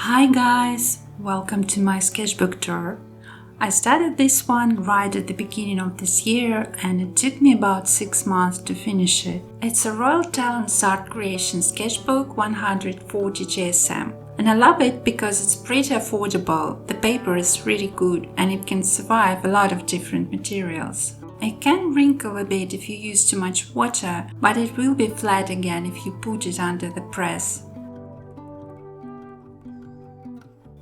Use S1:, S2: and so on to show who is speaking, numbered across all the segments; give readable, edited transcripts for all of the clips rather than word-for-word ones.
S1: Hi guys, welcome to my sketchbook tour. I started this one right at the beginning of this year and it took me about 6 months to finish it. It's a Royal Talens art creation sketchbook 140 GSM and I love it because it's pretty affordable, the paper is really good and it can survive a lot of different materials. It can wrinkle a bit if you use too much water, but it will be flat again if you put it under the press.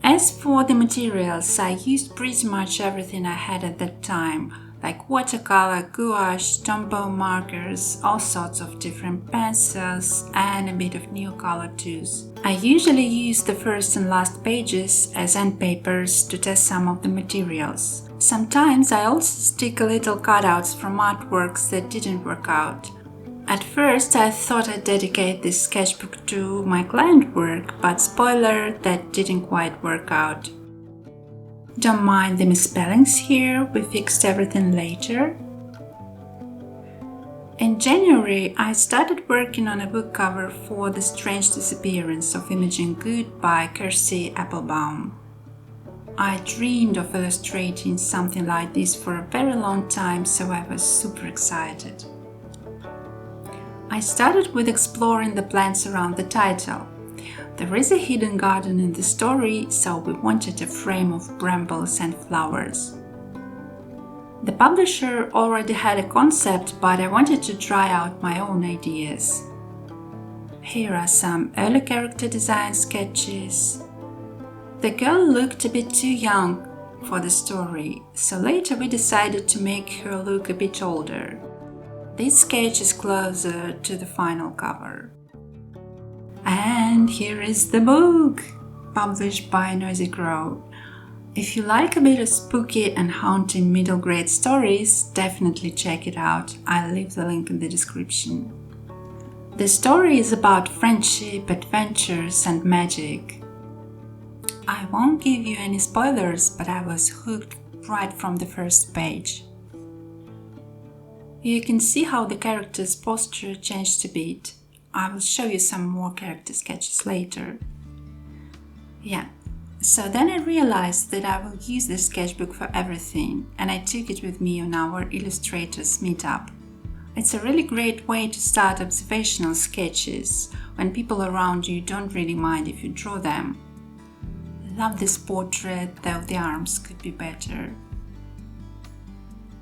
S1: As for the materials, I used pretty much everything I had at that time, like watercolour, gouache, Tombow markers, all sorts of different pencils, and a bit of Neocolor tools. I usually use the first and last pages as end papers to test some of the materials. Sometimes I also stick a little cutouts from artworks that didn't work out. At first I thought I'd dedicate this sketchbook to my client work, but spoiler, that didn't quite work out. Don't mind the misspellings here, we fixed everything later. In January I started working on a book cover for The Strange Disappearance of Imogen by Kirsty, Applebaum. I dreamed of illustrating something like this for a very long time, so I was super excited. I started with exploring the plants around the title. There is a hidden garden in the story, so we wanted a frame of brambles and flowers. The publisher already had a concept, but I wanted to try out my own ideas. Here are some early character design sketches. The girl looked a bit too young for the story, so later we decided to make her look a bit older. This sketch is closer to the final cover. And here is the book, published by Nosy. If you like a bit of spooky and haunting middle grade stories, definitely check it out. I'll leave the link in the description. The story is about friendship, adventures and magic. I won't give you any spoilers, but I was hooked right from the first page. You can see how the character's posture changed a bit. I will show you some more character sketches later. So then I realized that I will use this sketchbook for everything and I took it with me on our illustrators meetup. It's a really great way to start observational sketches when people around you don't really mind if you draw them. I love this portrait, though the arms could be better.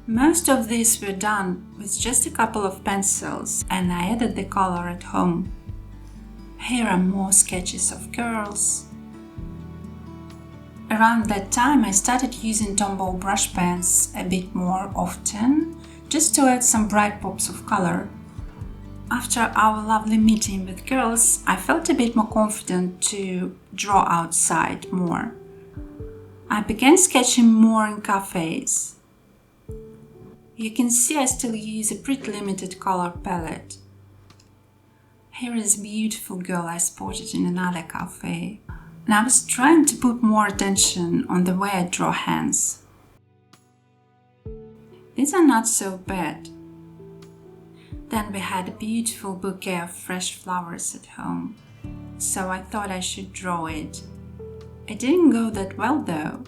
S1: Most of these were done with just a couple of pencils and I added the color at home. Here are more sketches of girls. Around that time I started using Tombow brush pens a bit more often, just to add some bright pops of color. After our lovely meeting with girls, I felt a bit more confident to draw outside more. I began sketching more in cafes. You can see I still use a pretty limited color palette. Here is a beautiful girl I spotted in another cafe, and I was trying to put more attention on the way I draw hands. These are not so bad. Then we had a beautiful bouquet of fresh flowers at home, so I thought I should draw it. It didn't go that well though.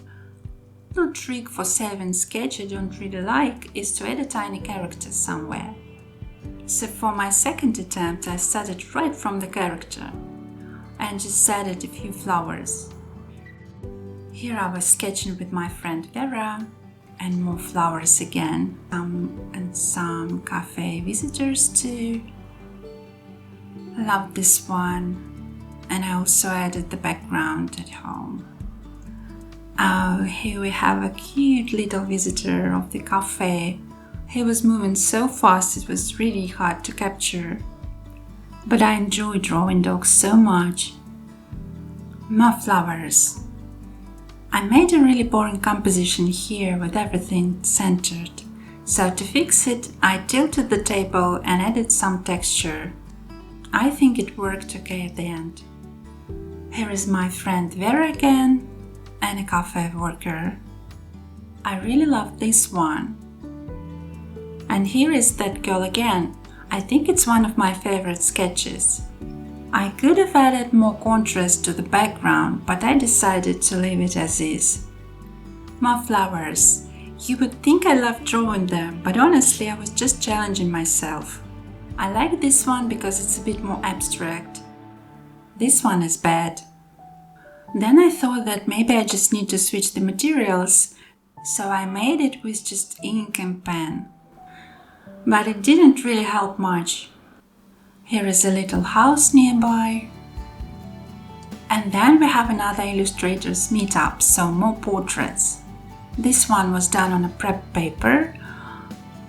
S1: A little trick for saving sketch I don't really like is to add a tiny character somewhere. So for my second attempt I started right from the character and just added a few flowers. Here I was sketching with my friend Vera and more flowers again, some cafe visitors too. I love this one and I also added the background at home. Oh, here we have a cute little visitor of the cafe. He was moving so fast it was really hard to capture. But I enjoy drawing dogs so much. More flowers. I made a really boring composition here with everything centered. So to fix it, I tilted the table and added some texture. I think it worked okay at the end. Here is my friend Vera again. And a cafe worker. I really love this one. And here is that girl again. I think it's one of my favorite sketches. I could have added more contrast to the background, but I decided to leave it as is. More flowers. You would think I love drawing them, but honestly I was just challenging myself. I like this one because it's a bit more abstract. This one is bad. Then I thought that maybe I just need to switch the materials, so I made it with just ink and pen. But it didn't really help much. Here is a little house nearby. And then we have another illustrator's meetup, so more portraits. This one was done on a prep paper.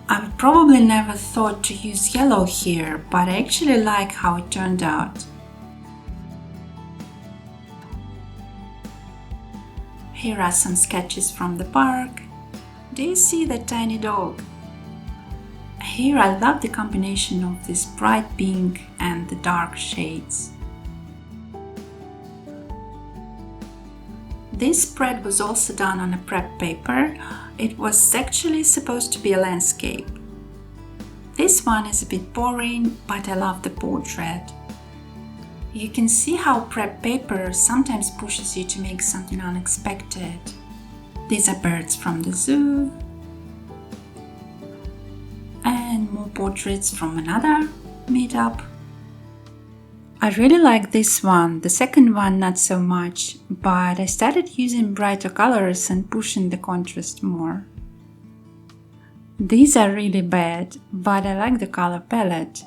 S1: I would probably never thought to use yellow here, but I actually like how it turned out. Here are some sketches from the park. Do you see that tiny dog? Here I love the combination of this bright pink and the dark shades. This spread was also done on a prep paper. It was actually supposed to be a landscape. This one is a bit boring, but I love the portrait. You can see how prep paper sometimes pushes you to make something unexpected. These are birds from the zoo. And more portraits from another meetup. I really like this one, the second one not so much, but I started using brighter colors and pushing the contrast more. These are really bad, but I like the color palette.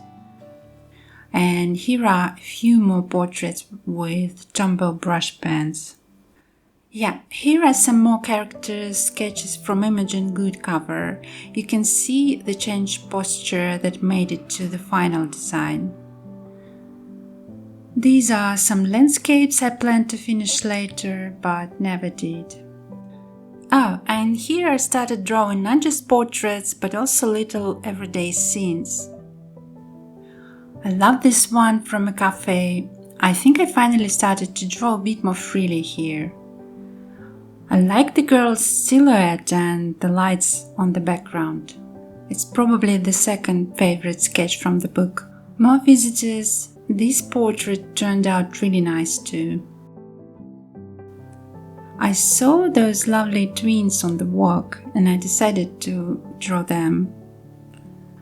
S1: And here are a few more portraits with Tombow brush pens. Yeah, here are some more character sketches from Imogen good cover. You can see the changed posture that made it to the final design. These are some landscapes I planned to finish later, but never did. Oh, and here I started drawing not just portraits, but also little everyday scenes. I love this one from a cafe. I think I finally started to draw a bit more freely here. I like the girl's silhouette and the lights on the background. It's probably the second favorite sketch from the book. More visitors. This portrait turned out really nice too. I saw those lovely twins on the walk and I decided to draw them.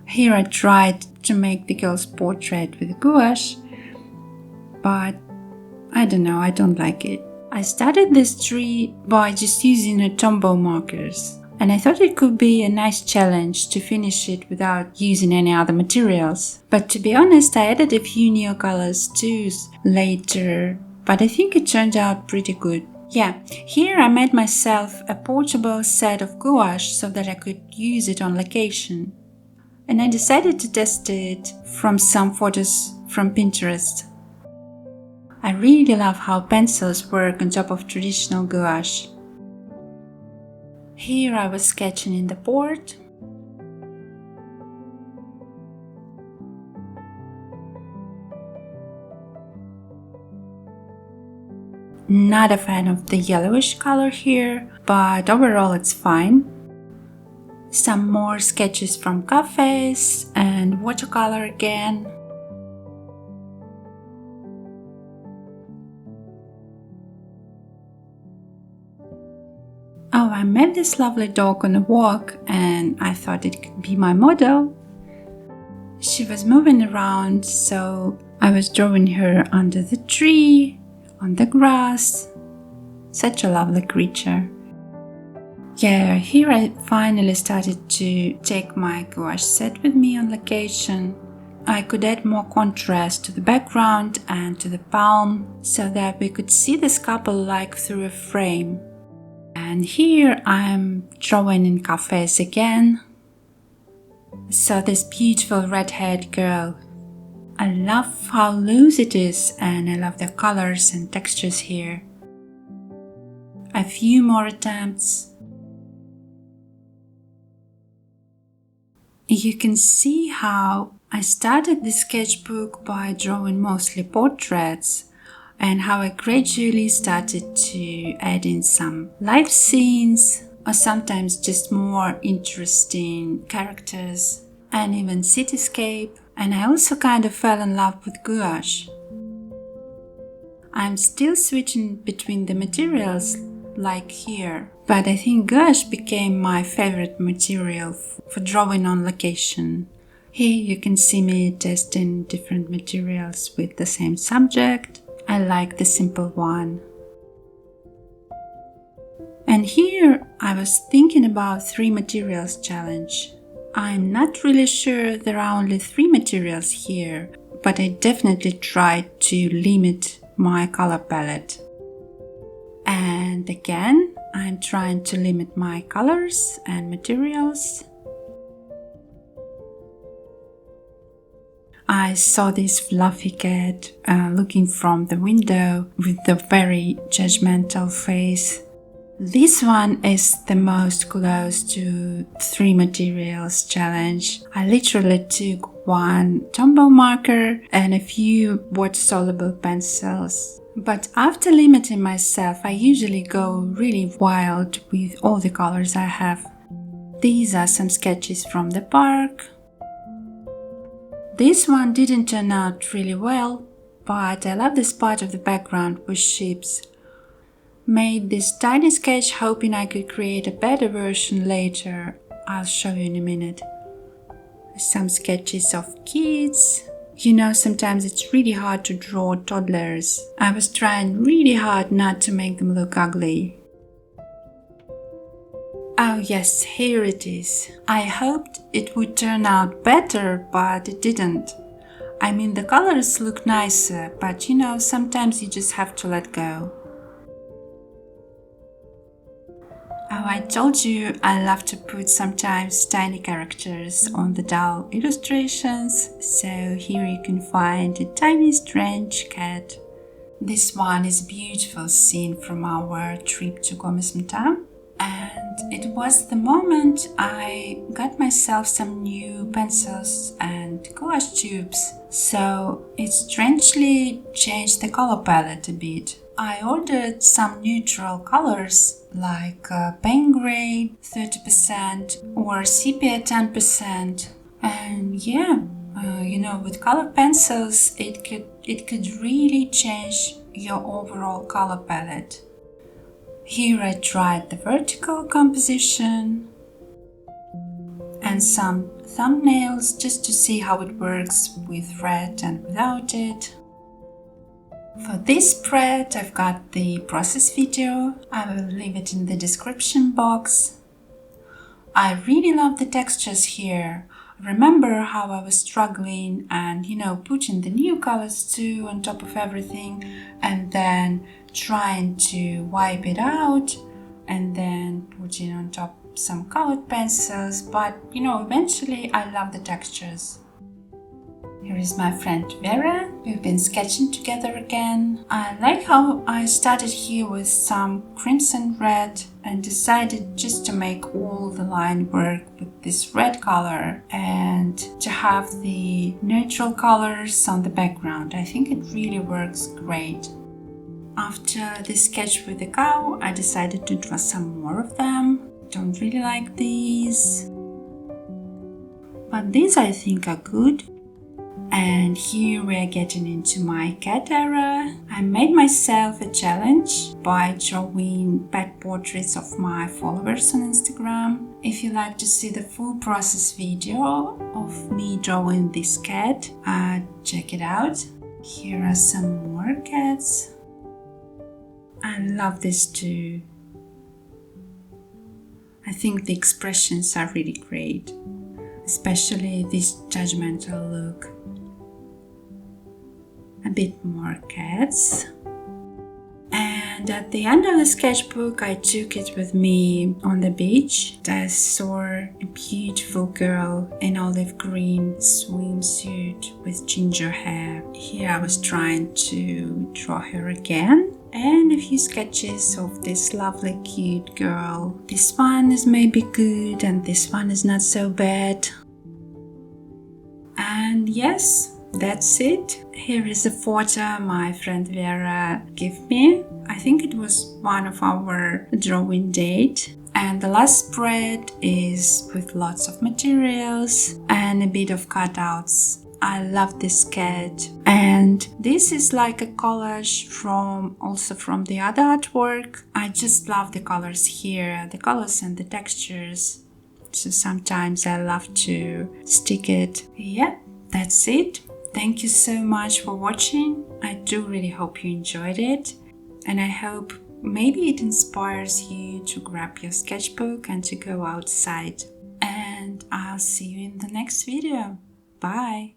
S1: Here I tried to make the girl's portrait with gouache, but I don't know, I don't like it. I started this tree by just using a Tombow markers, and I thought it could be a nice challenge to finish it without using any other materials. But to be honest, I added a few Neocolors too later, but I think it turned out pretty good. Yeah, here I made myself a portable set of gouache so that I could use it on location. And I decided to test it from some photos from Pinterest. I really love how pencils work on top of traditional gouache. Here I was sketching in the board. Not a fan of the yellowish color here, but overall it's fine. Some more sketches from cafes and watercolor again. Oh, I met this lovely dog on a walk and I thought it could be my model. She was moving around, so I was drawing her under the tree, on the grass. Such a lovely creature. Yeah, here I finally started to take my gouache set with me on location. I could add more contrast to the background and to the palm so that we could see this couple like through a frame. And here I'm drawing in cafes again. So this beautiful red-haired girl. I love how loose it is and I love the colors and textures here. A few more attempts. You can see how I started the sketchbook by drawing mostly portraits and how I gradually started to add in some life scenes or sometimes just more interesting characters and even cityscape. And I also kind of fell in love with gouache. I'm still switching between the materials like here, but I think gouache became my favorite material for drawing on location. Here you can see me testing different materials with the same subject. I like the simple one. And here I was thinking about 3 materials challenge. I'm not really sure there are only 3 materials here, but I definitely tried to limit my color palette. And again, I'm trying to limit my colors and materials. I saw this fluffy cat looking from the window with a very judgmental face. This one is the most close to 3 materials challenge. I literally took one Tombow marker and a few water-soluble pencils. But after limiting myself, I usually go really wild with all the colors I have. These are some sketches from the park. This one didn't turn out really well, but I love this part of the background with ships. Made this tiny sketch hoping I could create a better version later. I'll show you in a minute. Some sketches of kids. You know, sometimes it's really hard to draw toddlers. I was trying really hard not to make them look ugly. Oh yes, here it is. I hoped it would turn out better, but it didn't. I mean, the colors look nicer, but you know, sometimes you just have to let go. Oh, I told you I love to put sometimes tiny characters on the dull illustrations, so here you can find a tiny strange cat. This one is a beautiful scene from our trip to Gouache. And it was the moment I got myself some new pencils and gouache tubes, so it strangely changed the color palette a bit. I ordered some neutral colors like paint gray 30% or sepia 10%, and yeah, you know, with color pencils it could really change your overall color palette. Here I tried the vertical composition and some thumbnails just to see how it works with red and without it. For this spread I've got the process video. I will leave it in the description box. I really love the textures here. Remember how I was struggling and, you know, putting the new colors too on top of everything and then trying to wipe it out and then putting on top some colored pencils, but you know, eventually I love the textures. Here is my friend Vera. We've been sketching together again. I like how I started here with some crimson red and decided just to make all the line work with this red color and to have the neutral colors on the background. I think it really works great. After the sketch with the cow, I decided to draw some more of them. Don't really like these, but these I think are good. And here we are getting into my cat era. I made myself a challenge by drawing pet portraits of my followers on Instagram. If you like to see the full process video of me drawing this cat, check it out. Here are some more cats. I love this too. I think the expressions are really great, especially this judgmental look. A bit more cats. And at the end of the sketchbook, I took it with me on the beach. I saw a beautiful girl in olive green swimsuit with ginger hair. Here I was trying to draw her again. And a few sketches of this lovely cute girl. This one is maybe good and this one is not so bad. And yes, that's it. Here is a photo my friend Vera gave me. I think it was one of our drawing date. And the last spread is with lots of materials and a bit of cutouts. I love this sketch. And this is like a collage also from the other artwork. I just love the colors here, the colors and the textures. So sometimes I love to stick it. Yeah, that's it. Thank you so much for watching. I do really hope you enjoyed it. And I hope maybe it inspires you to grab your sketchbook and to go outside. And I'll see you in the next video. Bye!